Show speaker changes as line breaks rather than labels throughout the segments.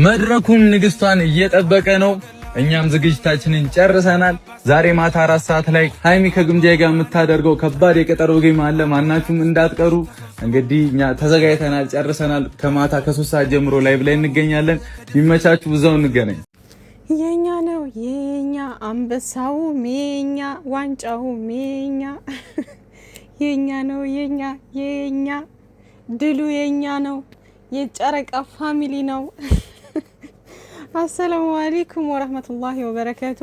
መድረኩም ንግስቷን እየጠበቀ ነው። እኛም ዝግጅታችንን ጨርሰናል። ዛሬ ማታ 4 ሰዓት ላይ ሃይሚ ከግምጃዬ ጋር የምታደርገው ከባድ የቀጠሮ ጌም አለ። ማናችሁም እንዳትቀሩ። እንግዲህ እኛ ተዘጋጅተናል፣ ጨርሰናል። ከማታ ከ3 ሰዓት ጀምሮ ላይቭ ላይ እንገኛለን። ይመቻችሁ፣ እዛው እንገናኝ።
የኛ ነው የኛ አንበሳው የኛ ዋንጫው የኛ የኛ ነው የኛ ድሉ የኛ ነው። የጨረቃ ፋሚሊ ነው። አሰላሙ አለይኩም ወራህመቱላሂ ወበረካቱ።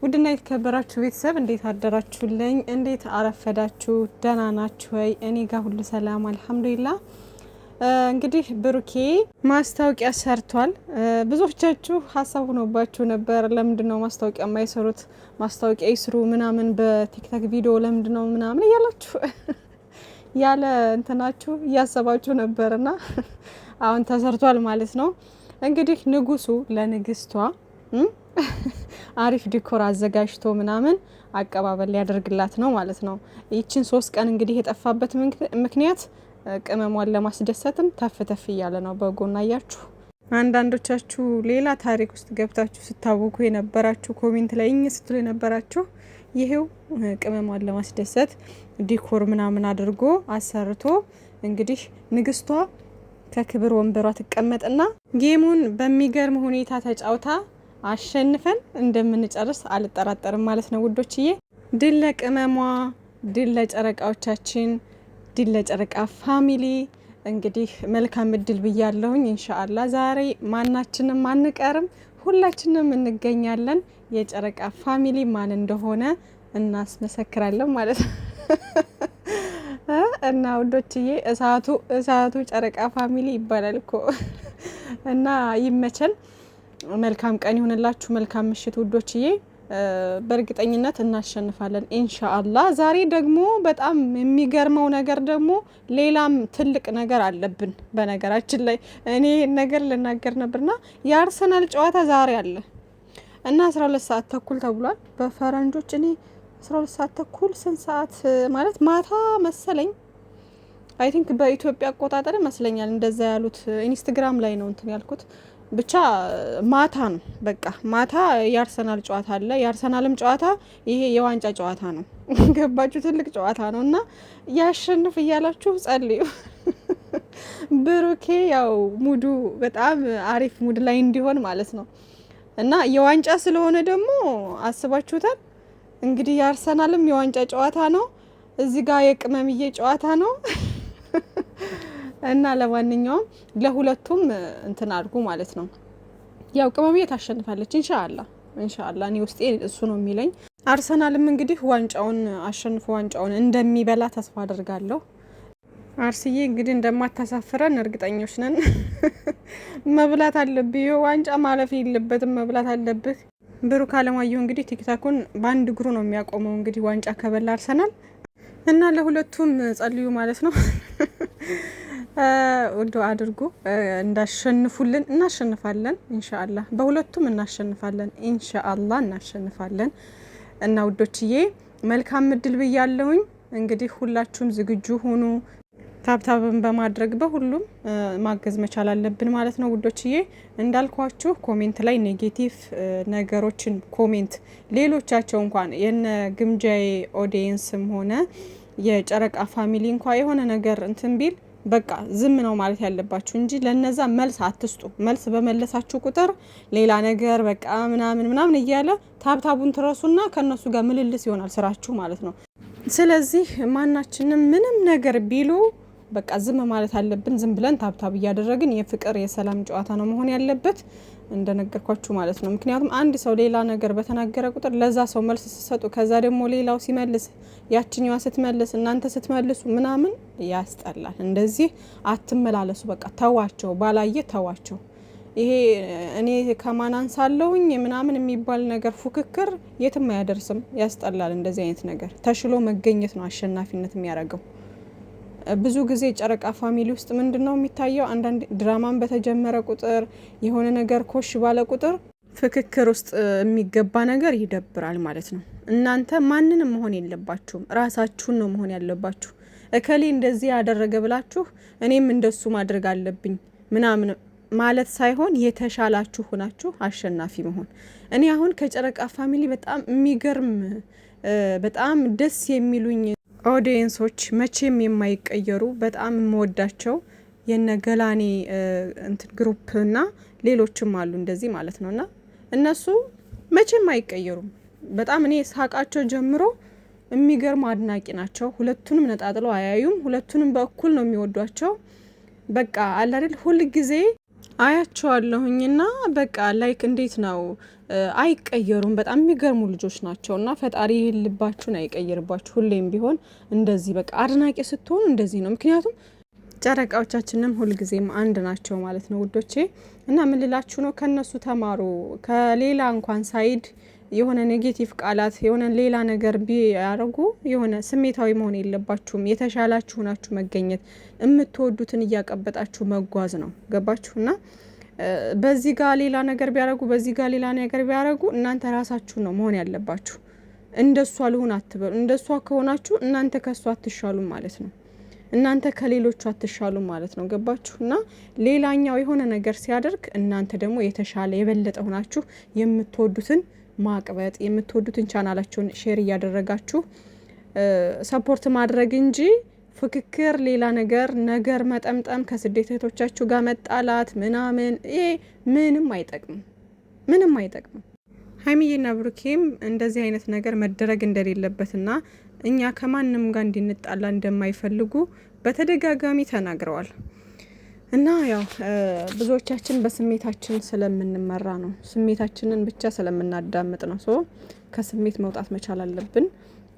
ውድና የተከበራችሁ ቤተሰብ እንዴት አደራችሁልኝ? እንዴት አረፈዳችሁ? ደህና ናችሁ ወይ? እኔ ጋር ሁሉ ሰላም አልሐምዱሊላህ። እንግዲህ ብሩኬ ማስታወቂያ ሰርቷል። ብዙዎቻችሁ ሀሳብ ሆኖባችሁ ነበር። ለምንድነው ማስታወቂያ የማይሰሩት? ማስታወቂያ ይስሩ ምናምን በቲክቶክ ቪዲዮ ለምንድነው ምናምን እያላችሁ ያለ እንትናችሁ እያሰባችሁ ነበርና አሁን ተሰርቷል ማለት ነው። እንግዲህ ንጉሱ ለንግስቷ አሪፍ ዲኮር አዘጋጅቶ ምናምን አቀባበል ሊያደርግላት ነው ማለት ነው። ይችን 3 ቀን እንግዲህ የጠፋበት ምክንያት ቅመሟን ለማስደሰትም ተፍ እያለ ነው በጎና ያያችሁ። አንዳንዶቻችሁ ሌላ ታሪክ ውስጥ ገብታችሁ ስታወቁ የነበራችሁ ኮሜንት ላይ ስትሉ የነበራችሁ ይሄው ቅመሟን ለማስደሰት ዲኮር ምናምን አድርጎ አሰርቶ እንግዲህ ንግስቷ ከክብር ወንበሯ ትቀመጥና ጌሙን በሚገርም ሁኔታ ተጫውታ አሸንፈን እንደምንጨርስ አልጠራጠርም ማለት ነው ውዶችዬ። ድል ለቅመሟ፣ ድል ለጨረቃዎቻችን፣ ድል ለጨረቃ ፋሚሊ። እንግዲህ መልካም እድል ብያለሁኝ። ኢንሻአላህ ዛሬ ማናችንም አንቀርም፣ ሁላችንም እንገኛለን። የጨረቃ ፋሚሊ ማን እንደሆነ እናስመሰክራለን ማለት ነው። እና ውዶችዬ እሳቱ ጨረቃ ፋሚሊ ይባላል እኮ። እና ይመቸን። መልካም ቀን ይሁንላችሁ። መልካም ምሽት ውዶችዬ። በእርግጠኝነት እናሸንፋለን ኢንሻአላህ። ዛሬ ደግሞ በጣም የሚገርመው ነገር ደግሞ ሌላም ትልቅ ነገር አለብን። በነገራችን ላይ እኔ ነገር ልናገር ነበርና የአርሰናል ጨዋታ ዛሬ አለ እና 12 ሰዓት ተኩል ተብሏል በፈረንጆች። እኔ 12 ሰዓት ተኩል ስንት ሰዓት ማለት ማታ መሰለኝ። አይ ቲንክ በኢትዮጵያ አቆጣጠር መስለኛል እንደዛ ያሉት። ኢንስታግራም ላይ ነው እንትን ያልኩት። ብቻ ማታ ነው፣ በቃ ማታ የአርሰናል ጨዋታ አለ። የአርሰናልም ጨዋታ ይሄ የዋንጫ ጨዋታ ነው። ገባችሁ? ትልቅ ጨዋታ ነው እና ያሸንፍ እያላችሁ ጸልዩ። ብሩኬ ያው ሙዱ በጣም አሪፍ ሙድ ላይ እንዲሆን ማለት ነው። እና የዋንጫ ስለሆነ ደግሞ አስባችሁታል እንግዲህ የአርሰናልም የዋንጫ ጨዋታ ነው፣ እዚህ ጋር የቅመምዬ ጨዋታ ነው። እና ለማንኛውም ለሁለቱም እንትን አድርጉ ማለት ነው። ያው ቅመምዬ ታሸንፋለች ኢንሻአላህ። እኔ ውስጤ እሱ ነው የሚለኝ። አርሰናልም እንግዲህ ዋንጫውን አሸንፎ ዋንጫውን እንደሚበላ ተስፋ አደርጋለሁ። አርሲዬ እንግዲህ እንደማታሳፍረን እርግጠኞች ነን። መብላት አለብህ፣ ዋንጫ ማለፍ የለበትም፣ መብላት አለብህ። ብሩክ አለማየሁ እንግዲህ ቲክታኩን በአንድ እግሩ ነው የሚያቆመው እንግዲህ ዋንጫ ከበላ አርሰናል። እና ለሁለቱም ጸልዩ ማለት ነው። ወዶ አድርጉ እንዳሸንፉልን። እናሸንፋለን ኢንሻአላህ፣ በሁለቱም እናሸንፋለን ኢንሻአላህ፣ እናሸንፋለን። እና ውዶችዬ መልካም እድል ብያለሁኝ። እንግዲህ ሁላችሁም ዝግጁ ሁኑ። ታብታብን በማድረግ በሁሉም ማገዝ መቻል አለብን ማለት ነው ውዶችዬ። እንዳልኳችሁ ኮሜንት ላይ ኔጌቲቭ ነገሮችን ኮሜንት ሌሎቻቸው እንኳን የነ ግምጃዬ ኦዲየንስም ሆነ የጨረቃ ፋሚሊ እንኳን የሆነ ነገር እንትን ቢል በቃ ዝም ነው ማለት ያለባችሁ እንጂ ለነዛ መልስ አትስጡ። መልስ በመለሳችሁ ቁጥር ሌላ ነገር በቃ ምናምን እያለ ታብታቡን ትረሱና ከነሱ ጋር ምልልስ ይሆናል ስራችሁ ማለት ነው። ስለዚህ ማናችንም ምንም ነገር ቢሉ በቃ ዝም ማለት አለብን። ዝም ብለን ታብታብ እያደረግን የፍቅር የሰላም ጨዋታ ነው መሆን ያለበት እንደነገርኳችሁ ማለት ነው። ምክንያቱም አንድ ሰው ሌላ ነገር በተናገረ ቁጥር ለዛ ሰው መልስ ሲሰጡ ከዛ ደግሞ ሌላው ሲመልስ ያችኛዋ ስትመልስ እናንተ ስትመልሱ ምናምን ያስጠላል። እንደዚህ አትመላለሱ። በቃ ተዋቸው፣ ባላየ ተዋቸው። ይሄ እኔ ከማን አንሳለሁኝ ምናምን የሚባል ነገር ፉክክር የትም አያደርስም፣ ያስጠላል። እንደዚህ አይነት ነገር ተሽሎ መገኘት ነው አሸናፊነት የሚያደርገው። ብዙ ጊዜ ጨረቃ ፋሚሊ ውስጥ ምንድነው የሚታየው? አንዳንድ ድራማን በተጀመረ ቁጥር የሆነ ነገር ኮሽ ባለ ቁጥር ፍክክር ውስጥ የሚገባ ነገር ይደብራል ማለት ነው። እናንተ ማንንም መሆን የለባችሁም፣ ራሳችሁን ነው መሆን ያለባችሁ። እከሌ እንደዚህ ያደረገ ብላችሁ እኔም እንደሱ ማድረግ አለብኝ ምናምን ማለት ሳይሆን የተሻላችሁ ሆናችሁ አሸናፊ መሆን። እኔ አሁን ከጨረቃ ፋሚሊ በጣም የሚገርም በጣም ደስ የሚሉኝ ኦዲየንሶች መቼም የማይቀየሩ በጣም የምወዳቸው የነ ገላኔ እንትን ግሩፕ እና ሌሎችም አሉ እንደዚህ ማለት ነውና እነሱ መቼም አይቀየሩም። በጣም እኔ ሳቃቸው ጀምሮ የሚገርም አድናቂ ናቸው። ሁለቱንም ነጣጥለው አያዩም። ሁለቱንም በእኩል ነው የሚወዷቸው። በቃ አለ አይደል ሁል ጊዜ አያቸዋለሁኝና በቃ ላይክ እንዴት ነው አይቀየሩም። በጣም የሚገርሙ ልጆች ናቸውና ፈጣሪ ልባችሁን አይቀይርባችሁ። ሁሌም ቢሆን እንደዚህ በቃ አድናቂ ስትሆኑ እንደዚህ ነው። ምክንያቱም ጨረቃዎቻችንም ሁልጊዜም አንድ ናቸው ማለት ነው ውዶቼ። እና ምን ልላችሁ ነው ከነሱ ተማሩ። ከሌላ እንኳን ሳይድ የሆነ ኔጌቲቭ ቃላት የሆነ ሌላ ነገር ቢያረጉ የሆነ ስሜታዊ መሆን የለባችሁም። የተሻላችሁ ናችሁ መገኘት፣ የምትወዱትን እያቀበጣችሁ መጓዝ ነው። ገባችሁና በዚህ ጋር ሌላ ነገር ቢያረጉ በዚህ ጋር ሌላ ነገር ቢያረጉ እናንተ ራሳችሁ ነው መሆን ያለባችሁ። እንደሷ ልሁን አትበሉ። እንደሷ ከሆናችሁ እናንተ ከሷ አትሻሉም ማለት ነው። እናንተ ከሌሎቹ አትሻሉም ማለት ነው። ገባችሁና ሌላኛው የሆነ ነገር ሲያደርግ እናንተ ደግሞ የተሻለ የበለጠ ሆናችሁ የምትወዱትን ማቅበጥ የምትወዱትን ቻናላችሁን ሼር እያደረጋችሁ ሰፖርት ማድረግ እንጂ ፍክክር ሌላ ነገር መጠምጠም ከስደት እህቶቻችሁ ጋር መጣላት ምናምን ይሄ ምንም አይጠቅምም። ሀይሚዬና ብሩኬም እንደዚህ አይነት ነገር መደረግ እንደሌለበትና እኛ ከማንም ጋር እንድንጣላ እንደማይፈልጉ በተደጋጋሚ ተናግረዋል። እና ያው ብዙዎቻችን በስሜታችን ስለምንመራ ነው፣ ስሜታችንን ብቻ ስለምናዳምጥ ነው። ሶ ከስሜት መውጣት መቻል አለብን።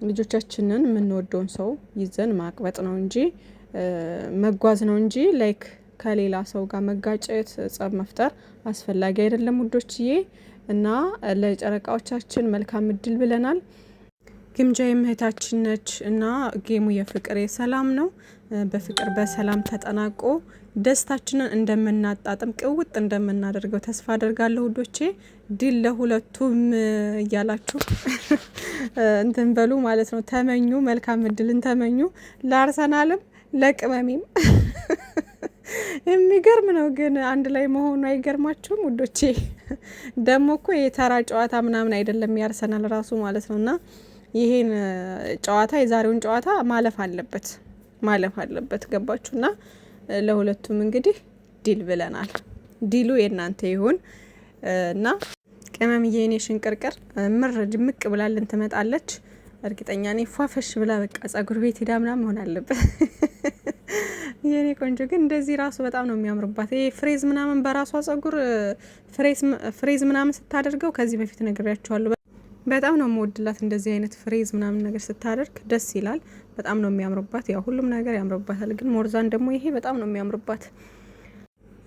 ልጆቻችንን የምንወደውን ሰው ይዘን ማቅበጥ ነው እንጂ መጓዝ ነው እንጂ ላይክ ከሌላ ሰው ጋር መጋጨት፣ ጸብ መፍጠር አስፈላጊ አይደለም ውዶችዬ። እና ለጨረቃዎቻችን መልካም እድል ብለናል። ግምጃ የምህታችን ነች እና ጌሙ የፍቅር የሰላም ነው። በፍቅር በሰላም ተጠናቆ ደስታችንን እንደምናጣጥም ቅውጥ እንደምናደርገው ተስፋ አደርጋለሁ ውዶቼ። ድል ለሁለቱም እያላችሁ እንትን በሉ ማለት ነው። ተመኙ፣ መልካም እድልን ተመኙ። ለአርሰናልም ለቅመሚም የሚገርም ነው ግን አንድ ላይ መሆኑ አይገርማችሁም ውዶቼ? ደግሞ እኮ የተራ ጨዋታ ምናምን አይደለም ያርሰናል ራሱ ማለት ነውና ይሄን ጨዋታ የዛሬውን ጨዋታ ማለፍ አለበት ገባችሁና ለሁለቱም እንግዲህ ዲል ብለናል። ዲሉ የእናንተ ይሁን እና ቅመምዬ የኔ ሽንቅርቅር ምር ድምቅ ብላልን ትመጣለች። እርግጠኛ ነኝ ፏፈሽ ብላ በቃ ጸጉር ቤት ሄዳ ምናምን መሆን አለበት። የኔ ቆንጆ ግን እንደዚህ ራሱ በጣም ነው የሚያምርባት። ይሄ ፍሬዝ ምናምን በራሷ ጸጉር ፍሬዝ ምናምን ስታደርገው ከዚህ በፊት ነግሬያችኋለሁ። በጣም ነው የምወድላት እንደዚህ አይነት ፍሬዝ ምናምን ነገር ስታደርግ ደስ ይላል። በጣም ነው የሚያምርባት። ያው ሁሉም ነገር ያምርባታል፣ ግን ሞርዛን ደግሞ ይሄ በጣም ነው የሚያምርባት።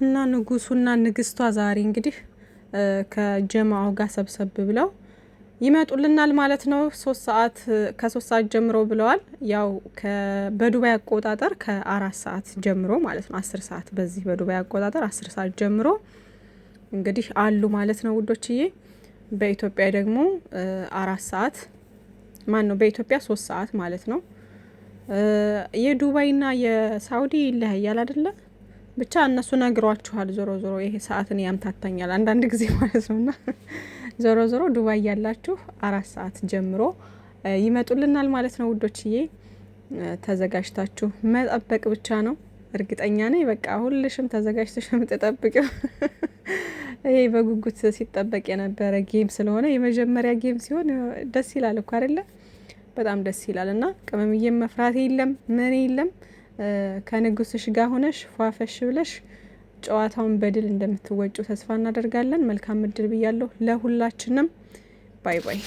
እና ንጉሱና ንግስቷ ዛሬ እንግዲህ ከጀማው ጋር ሰብሰብ ብለው ይመጡልናል ማለት ነው። ከ3 ሰዓት ጀምሮ ብለዋል። ያው በዱባይ አቆጣጠር ከ4 ሰዓት ጀምሮ ማለት ነው 10 ሰዓት በዚህ በዱባይ አቆጣጠር 10 ሰዓት ጀምሮ እንግዲህ አሉ ማለት ነው ውዶችዬ። በኢትዮጵያ ደግሞ 4 ሰዓት በኢትዮጵያ 3 ሰዓት ማለት ነው። የዱባይና የሳውዲ ይለያያል አይደለ? ብቻ እነሱ ነግሯችኋል። ዞሮ ይሄ ሰዓትን ያምታታኛል አንዳንድ ጊዜ ማለት ነውና ዞሮ ዱባይ ያላችሁ 4 ሰዓት ጀምሮ ይመጡልናል ማለት ነው ውዶችዬ። ተዘጋጅታችሁ መጠበቅ ብቻ ነው። እርግጠኛ ነኝ በቃ ሁልሽም ተዘጋጅተሽ የምትጠብቂው። ይሄ በጉጉት ሲጠበቅ የነበረ ጌም ስለሆነ የመጀመሪያ ጌም ሲሆን ደስ ይላል እኮ አይደለ? በጣም ደስ ይላል። እና ቅመምዬም መፍራት የለም ምን የለም። ከንጉስሽ ጋር ሆነሽ ፏፈሽ ብለሽ ጨዋታውን በድል እንደምትወጩ ተስፋ እናደርጋለን። መልካም እድል ብያለሁ ለሁላችንም። ባይ ባይ።